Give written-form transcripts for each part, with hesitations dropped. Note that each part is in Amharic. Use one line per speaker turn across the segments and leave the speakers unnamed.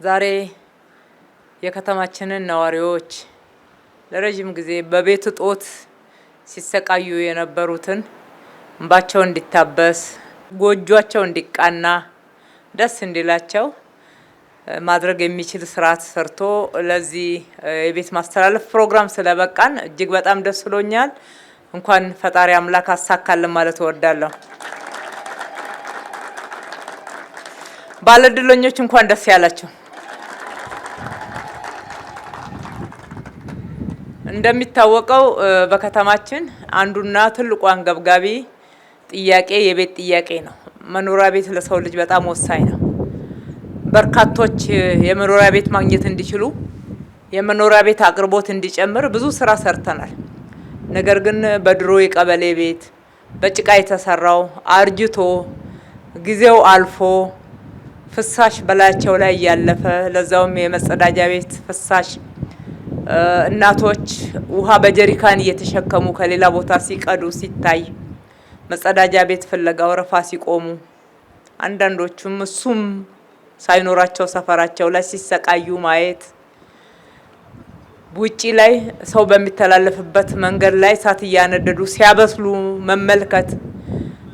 ዛሬ የከተማችንን ነዋሪዎች ለረጅም ጊዜ በቤት እጦት ሲሰቃዩ የነበሩትን እንባቸው እንዲታበስ ጎጆአቸው እንዲቃና ደስ እንዲላቸው ማድረግ የሚችል ስርዓት ሰርቶ ለዚህ የቤት ማስተላለፍ ፕሮግራም ስለበቃን እጅግ በጣም ደስ ብሎኛል። እንኳን ፈጣሪ አምላክ አሳካልን ማለት እወዳለሁ። ባለድለኞች እንኳን ደስ ያላችሁ። እንደሚታወቀው በከተማችን አንዱና ትልቁ አንገብጋቢ ጥያቄ የቤት ጥያቄ ነው። መኖሪያ ቤት ለሰው ልጅ በጣም ወሳኝ ነው። በርካቶች የመኖሪያ ቤት ማግኘት እንዲችሉ የመኖሪያ ቤት አቅርቦት እንዲጨምር ብዙ ስራ ሰርተናል። ነገር ግን በድሮ የቀበሌ ቤት በጭቃ የተሰራው አርጅቶ ጊዜው አልፎ ፍሳሽ በላያቸው ላይ ያለፈ ለዛውም የመጸዳጃ ቤት ፍሳሽ እናቶች ውሃ በጀሪካን እየተሸከሙ ከሌላ ቦታ ሲቀዱ ሲታይ መጸዳጃ ቤት ፍለጋ ወረፋ ሲቆሙ አንዳንዶቹም እሱም ሳይኖራቸው ሰፈራቸው ላይ ሲሰቃዩ ማየት ውጪ ላይ ሰው በሚተላለፍበት መንገድ ላይ እሳት እያነደዱ ሲያበስሉ መመልከት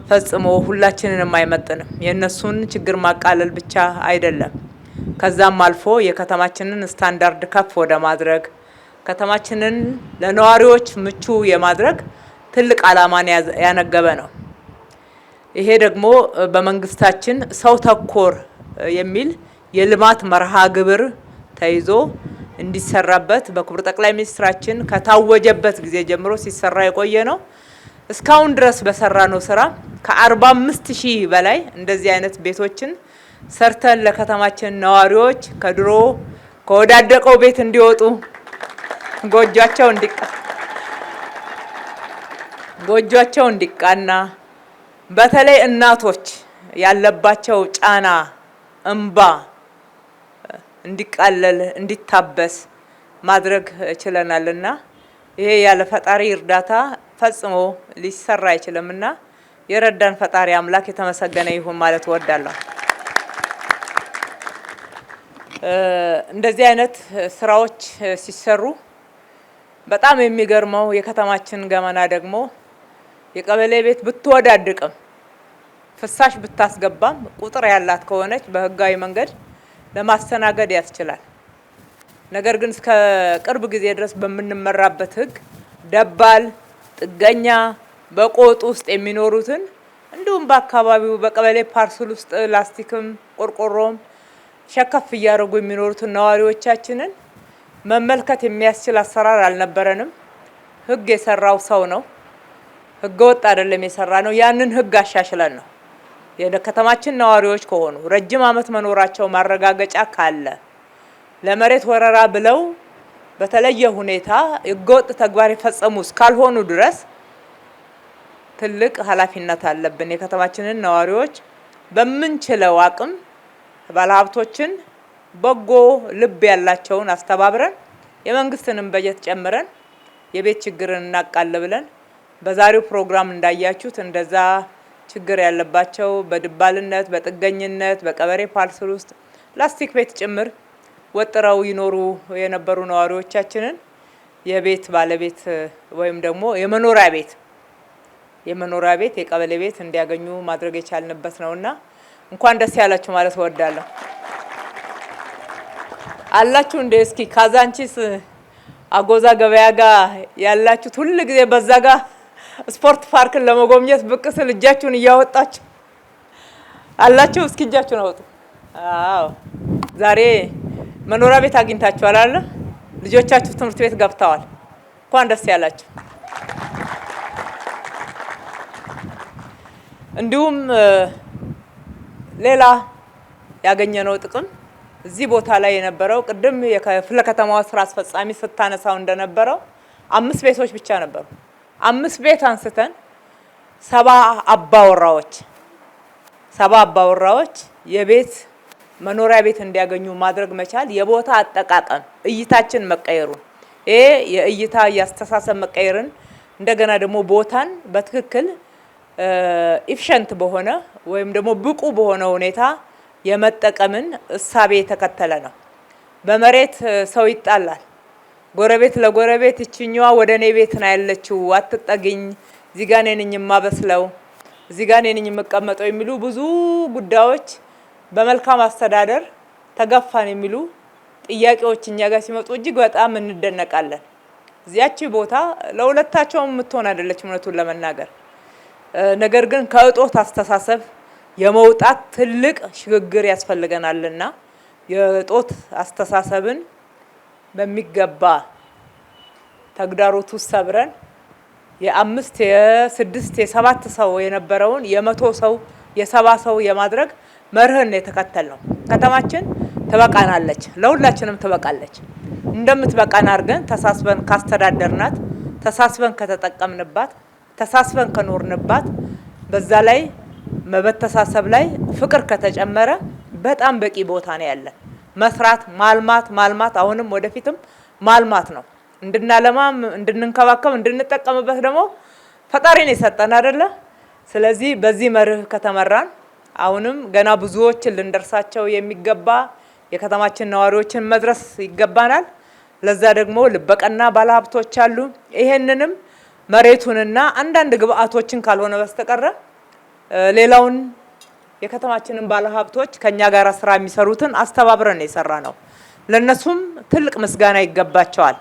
ፈጽሞ ሁላችንንም አይመጥንም። የእነሱን ችግር ማቃለል ብቻ አይደለም፣ ከዛም አልፎ የከተማችንን ስታንዳርድ ከፍ ወደ ማድረግ ከተማችንን ለነዋሪዎች ምቹ የማድረግ ትልቅ ዓላማን ያነገበ ነው። ይሄ ደግሞ በመንግስታችን ሰው ተኮር የሚል የልማት መርሃ ግብር ተይዞ እንዲሰራበት በክቡር ጠቅላይ ሚኒስትራችን ከታወጀበት ጊዜ ጀምሮ ሲሰራ የቆየ ነው። እስካሁን ድረስ በሰራነው ስራ ከ45,000 በላይ እንደዚህ አይነት ቤቶችን ሰርተን ለከተማችን ነዋሪዎች ከድሮ ከወዳደቀው ቤት እንዲወጡ ጎጆአቸው እንዲቃና በተለይ እናቶች ያለባቸው ጫና እንባ እንዲቃለል እንዲታበስ ማድረግ ችለናልና ይሄ ያለ ፈጣሪ እርዳታ ፈጽሞ ሊሰራ አይችልምና የረዳን ፈጣሪ አምላክ የተመሰገነ ይሁን ማለት እወዳለሁ። እንደዚህ አይነት ስራዎች ሲሰሩ በጣም የሚገርመው የከተማችን ገመና ደግሞ የቀበሌ ቤት ብትወዳድቅም ፍሳሽ ብታስገባም ቁጥር ያላት ከሆነች በህጋዊ መንገድ ለማስተናገድ ያስችላል። ነገር ግን እስከ ቅርብ ጊዜ ድረስ በምንመራበት ህግ ደባል ጥገኛ በቆጥ ውስጥ የሚኖሩትን እንዲሁም በአካባቢው በቀበሌ ፓርሰል ውስጥ ላስቲክም ቆርቆሮም ሸከፍ እያደረጉ የሚኖሩትን ነዋሪዎቻችንን መመልከት የሚያስችል አሰራር አልነበረንም። ህግ የሰራው ሰው ነው፣ ህገ ወጥ አይደለም የሰራ ነው። ያንን ህግ አሻሽለን ነው የከተማችን ነዋሪዎች ከሆኑ ረጅም ዓመት መኖራቸው ማረጋገጫ ካለ ለመሬት ወረራ ብለው በተለየ ሁኔታ ህገወጥ ተግባር የፈጸሙ እስካልሆኑ ድረስ ትልቅ ኃላፊነት አለብን። የከተማችንን ነዋሪዎች በምንችለው አቅም ባለሀብቶችን በጎ ልብ ያላቸውን አስተባብረን የመንግስትንም በጀት ጨምረን የቤት ችግርን እናቃል ብለን በዛሬው ፕሮግራም እንዳያችሁት እንደዛ ችግር ያለባቸው በድባልነት በጥገኝነት በቀበሌ ፓርሰል ውስጥ ላስቲክ ቤት ጭምር ወጥረው ይኖሩ የነበሩ ነዋሪዎቻችንን የቤት ባለቤት ወይም ደግሞ የመኖሪያ ቤት የቀበሌ ቤት እንዲያገኙ ማድረግ የቻልንበት ነውና እንኳን ደስ ያላችሁ ማለት እወዳለሁ። አላችሁ እንደ እስኪ ካዛንቺስ አጎዛ ገበያ ጋር ያላችሁት ሁሉ ጊዜ በዛ ጋር ስፖርት ፓርክን ለመጎብኘት ብቅ ስል እጃችሁን እያወጣችሁ አላችሁ። እስኪ እጃችሁን አውጡ። አዎ ዛሬ መኖሪያ ቤት አግኝታችኋል አይደል? ልጆቻችሁ ትምህርት ቤት ገብተዋል። እንኳን ደስ ያላችሁ። እንዲሁም ሌላ ያገኘነው ጥቅም እዚህ ቦታ ላይ የነበረው ቅድም የክፍለ ከተማዋ ስራ አስፈጻሚ ስታነሳው እንደነበረው 5 ቤቶች ብቻ ነበሩ። 5 ቤት አንስተን 70 አባወራዎች የቤት መኖሪያ ቤት እንዲያገኙ ማድረግ መቻል የቦታ አጠቃቀም እይታችን መቀየሩን ይሄ የእይታ ያስተሳሰብ መቀየርን እንደገና ደግሞ ቦታን በትክክል ኢፊሸንት በሆነ ወይም ደግሞ ብቁ በሆነ ሁኔታ የመጠቀምን እሳቤ የተከተለ ነው። በመሬት ሰው ይጣላል። ጎረቤት ለጎረቤት እቺኛዋ ወደ እኔ ቤት ነው ያለችው አትጠግኝ፣ እዚህ ጋር ነኝ የማበስለው፣ እዚህ ጋር ነኝ የምቀመጠው የሚሉ ብዙ ጉዳዮች በመልካም አስተዳደር ተገፋን የሚሉ ጥያቄዎች እኛ ጋር ሲመጡ እጅግ በጣም እንደነቃለን። እዚያቺ ቦታ ለሁለታቸውም የምትሆን አይደለች እውነቱን ለመናገር። ነገር ግን ከእጦት አስተሳሰብ የመውጣት ትልቅ ሽግግር ያስፈልገናልና የእጦት አስተሳሰብን በሚገባ ተግዳሮቱ ሰብረን የ5 የ6 የ7 ሰው የነበረውን የ100 ሰው የ70 ሰው የማድረግ መርህን የተከተልነው። ከተማችን ትበቃናለች፣ ለሁላችንም ትበቃለች። እንደምትበቃን አድርገን ተሳስበን ካስተዳደርናት፣ ተሳስበን ከተጠቀምንባት፣ ተሳስበን ከኖርንባት፣ በዛ ላይ መበተሳሰብ ላይ ፍቅር ከተጨመረ በጣም በቂ ቦታ ነው ያለን። መስራት፣ ማልማት አሁንም ወደፊትም ማልማት ነው። እንድናለማ፣ እንድንንከባከብ፣ እንድንጠቀምበት ደግሞ ፈጣሪን የሰጠን አይደለ? ስለዚህ በዚህ መርህ ከተመራን አሁንም ገና ብዙዎችን ልንደርሳቸው የሚገባ የከተማችን ነዋሪዎችን መድረስ ይገባናል። ለዛ ደግሞ ልበቀና ባለሀብቶች አሉ። ይሄንንም መሬቱንና አንዳንድ ግብአቶችን ካልሆነ በስተቀር ሌላውን የከተማችንን ባለሀብቶች ከኛ ጋር ስራ የሚሰሩትን አስተባብረን የሰራ ነው። ለነሱም ትልቅ ምስጋና ይገባቸዋል።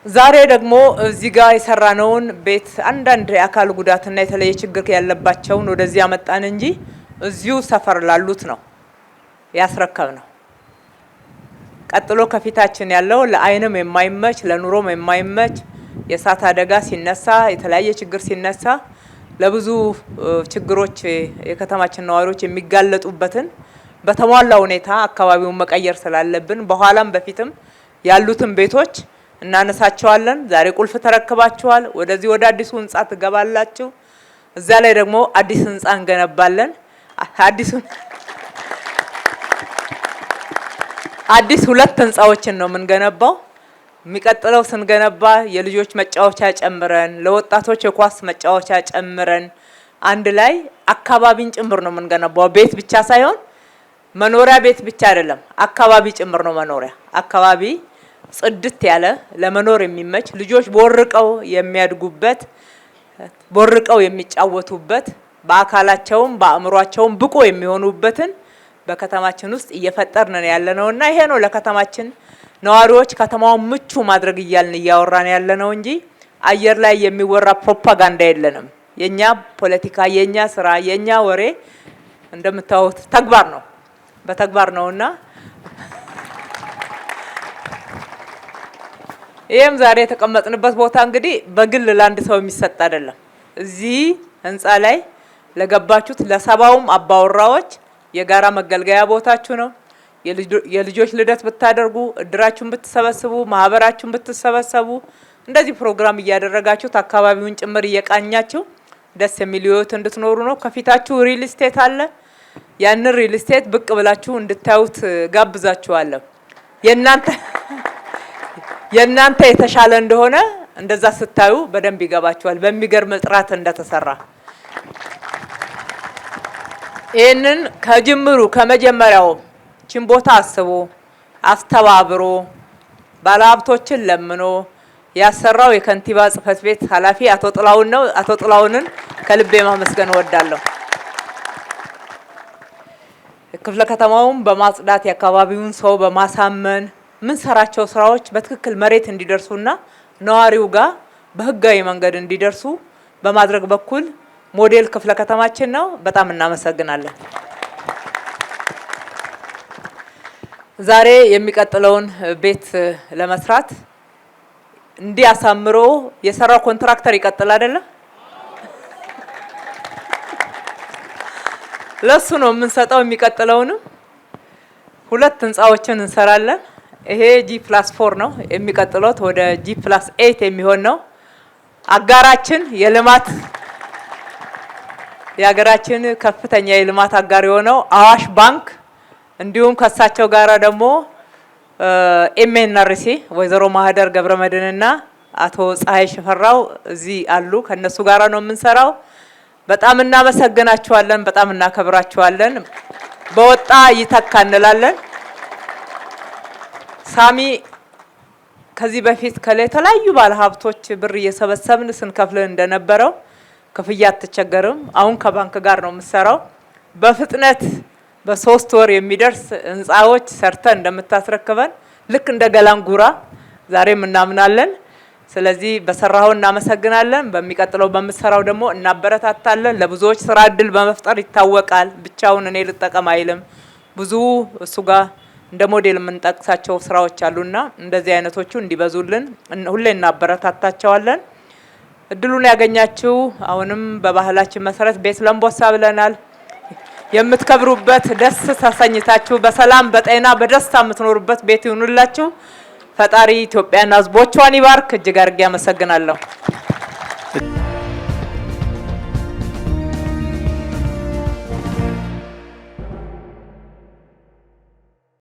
ዛሬ ደግሞ እዚህ ጋር የሰራነውን ቤት አንዳንድ የአካል ጉዳትና የተለየ ችግር ያለባቸውን ወደዚህ ያመጣን እንጂ እዚሁ ሰፈር ላሉት ነው ያስረከብነው። ቀጥሎ ከፊታችን ያለው ለአይንም የማይመች ለኑሮም የማይመች የእሳት አደጋ ሲነሳ፣ የተለያየ ችግር ሲነሳ ለብዙ ችግሮች የከተማችን ነዋሪዎች የሚጋለጡበትን በተሟላ ሁኔታ አካባቢውን መቀየር ስላለብን በኋላም በፊትም ያሉትን ቤቶች እናነሳቸዋለን። ዛሬ ቁልፍ ተረክባችኋል። ወደዚህ ወደ አዲሱ ህንጻ ትገባላችሁ። እዛ ላይ ደግሞ አዲስ ህንጻ እንገነባለን። አዲስ 2 ህንጻዎችን ነው የምንገነባው። የሚቀጥለው ስንገነባ የልጆች መጫወቻ ጨምረን ለወጣቶች የኳስ መጫወቻ ጨምረን አንድ ላይ አካባቢን ጭምር ነው የምንገነባው። ቤት ብቻ ሳይሆን መኖሪያ ቤት ብቻ አይደለም፣ አካባቢ ጭምር ነው መኖሪያ። አካባቢ ጽድት ያለ ለመኖር የሚመች ልጆች ቦርቀው የሚያድጉበት፣ ቦርቀው የሚጫወቱበት፣ በአካላቸውም በአእምሯቸውም ብቁ የሚሆኑበትን በከተማችን ውስጥ እየፈጠርን ያለነውና ይሄ ነው ለከተማችን ነዋሪዎች ከተማውን ምቹ ማድረግ እያወራን ያለነው እንጂ አየር ላይ የሚወራ ፕሮፓጋንዳ የለንም። የኛ ፖለቲካ፣ የኛ ስራ፣ የኛ ወሬ እንደምታዩት ተግባር ነው፣ በተግባር ነውና ይሄም ዛሬ የተቀመጥንበት ቦታ እንግዲህ በግል ለአንድ ሰው የሚሰጥ አይደለም። እዚህ ህንጻ ላይ ለገባችሁት ለሰባውም አባወራዎች የጋራ መገልገያ ቦታችሁ ነው። የልጆች ልደት ብታደርጉ፣ እድራችሁን ብትሰበስቡ፣ ማህበራችሁን ብትሰበሰቡ እንደዚህ ፕሮግራም እያደረጋችሁት አካባቢውን ጭምር እየቃኛችሁ ደስ የሚል ህይወት እንድትኖሩ ነው። ከፊታችሁ ሪል ስቴት አለ። ያንን ሪል ስቴት ብቅ ብላችሁ እንድታዩት ጋብዛችኋለሁ። የእናንተ የተሻለ እንደሆነ እንደዛ ስታዩ በደንብ ይገባችኋል። በሚገርም ጥራት እንደተሰራ ይህንን ከጅምሩ ከመጀመሪያው ችን ቦታ አስቦ አስተባብሮ ባለሀብቶችን ለምኖ ያሰራው የከንቲባ ጽህፈት ቤት ኃላፊ አቶ ጥላውን ነው። አቶ ጥላውንን ከልቤ ማመስገን እወዳለሁ። ክፍለ ከተማውን በማጽዳት የአካባቢውን ሰው በማሳመን ምን ሰራቸው ስራዎች በትክክል መሬት እንዲደርሱና ነዋሪው ጋር በህጋዊ መንገድ እንዲደርሱ በማድረግ በኩል ሞዴል ክፍለ ከተማችን ነው። በጣም እናመሰግናለን። ዛሬ የሚቀጥለውን ቤት ለመስራት እንዲያሳምሮ የሰራው ኮንትራክተር ይቀጥል አይደለ? ለሱ ነው የምንሰጠው። የሚቀጥለውንም 2 ህንጻዎችን እንሰራለን። ይሄ G+4 ነው። የሚቀጥለው ወደ G+8 የሚሆን ነው። አጋራችን የልማት የሀገራችን ከፍተኛ የልማት አጋር የሆነው አዋሽ ባንክ እንዲሁም ከሳቸው ጋራ ደግሞ ኤምኤንአርሲ ወይዘሮ ማህደር ገብረመድህንና አቶ ፀሐይ ሽፈራው እዚህ አሉ። ከነሱ ጋራ ነው የምንሰራው። በጣም እናመሰግናችኋለን። በጣም እናከብራችኋለን። በወጣ ይተካ እንላለን። ሳሚ ከዚህ በፊት ከተለያዩ ባለሀብቶች ብር እየሰበሰብን ስንከፍል እንደነበረው ክፍያ አትቸገርም። አሁን ከባንክ ጋር ነው የምሰራው። በፍጥነት በ3 ወር የሚደርስ ህንጻዎች ሰርተ እንደምታስረክበን ልክ እንደ ገላንጉራ ዛሬም እናምናለን። ስለዚህ በሰራው እናመሰግናለን። በሚቀጥለው በመሰራው ደግሞ እናበረታታለን። ለብዙዎች ስራ እድል በመፍጠር ይታወቃል። ብቻውን እኔ ልጠቀም አይልም። ብዙ እሱ ጋር እንደ ሞዴል የምንጠቅሳቸው ስራዎች አሉና እንደዚህ አይነቶቹ እንዲበዙልን ሁሌ እናበረታታቸዋለን። እድሉን ያገኛችሁ አሁንም በባህላችን መሰረት ቤት ለምቦሳ ብለናል። የምትከብሩበት ደስ ተሰኝታችሁ በሰላም በጤና በደስታ የምትኖሩበት ቤት ይሁንላችሁ። ፈጣሪ ኢትዮጵያና ሕዝቦቿን ይባርክ። እጅግ አድርጌ አመሰግናለሁ።